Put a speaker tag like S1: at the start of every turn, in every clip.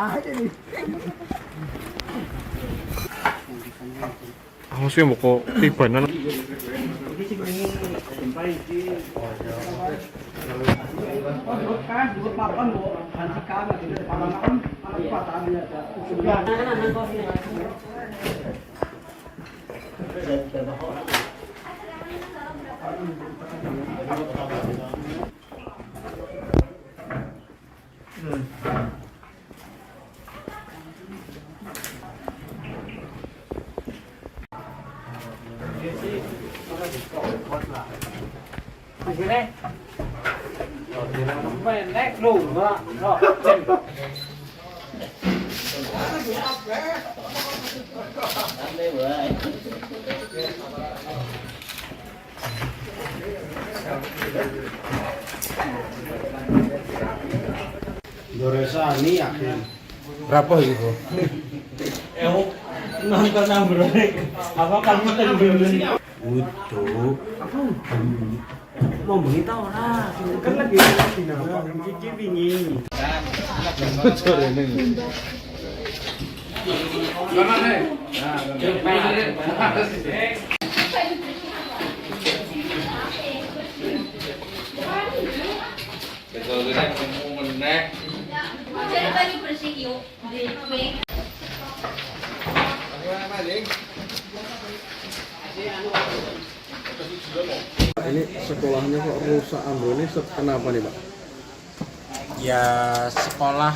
S1: Awas ya mau kok tibanan.
S2: Doresa ini yakin.
S1: Berapa itu?
S2: Nonton bro. Apa kamu tadi Udah. Mau bengi ta ora? Kan lagi iki wingi.
S1: Sore ini.
S3: Betul kita ketemu meneh.
S4: Jadi tadi bersih yuk.
S1: Ini sekolahnya kok rusak ambrol ini kenapa nih Pak?
S5: Ya sekolah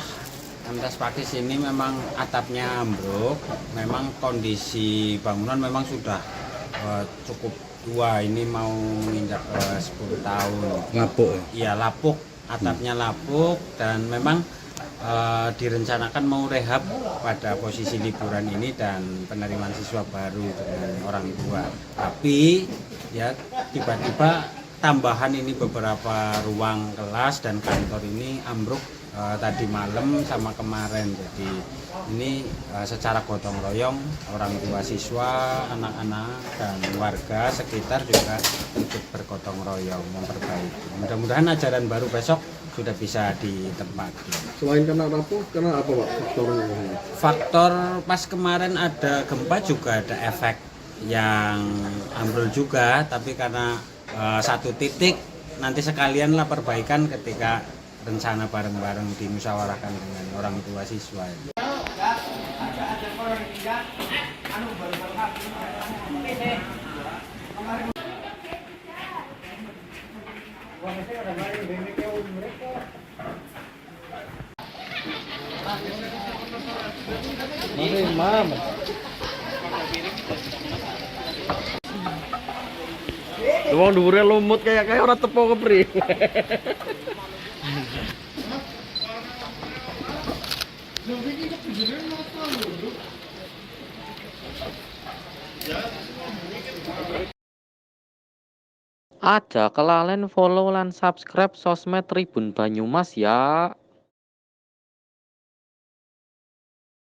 S5: Antas Pakis ini memang atapnya ambruk, memang kondisi bangunan memang sudah cukup tua, ini mau menginjak 10 tahun.
S1: Lapuk ya?
S5: Iya lapuk, atapnya lapuk dan memang direncanakan mau rehab pada posisi liburan ini dan penerimaan siswa baru dengan orang tua. Tapi ya tiba-tiba tambahan ini beberapa ruang kelas dan kantor ini ambruk tadi malam sama kemarin. Jadi ini secara gotong royong orang tua siswa, anak-anak dan warga sekitar juga ikut bergotong royong memperbaiki. Mudah-mudahan ajaran baru besok sudah bisa ditempati.
S1: Selain kena rapuh, kena apa Pak faktornya?
S5: Faktor pas kemarin ada gempa juga ada efek yang ambrol juga, tapi karena satu titik nanti sekalianlah perbaikan ketika rencana bareng-bareng dimusyawarahkan dengan orang tua siswa.
S1: Mari mam. Wong dhuwure lumut kayak ora tepo kepri.
S6: Aja kelalen follow lan subscribe sosmed Tribun Banyumas ya.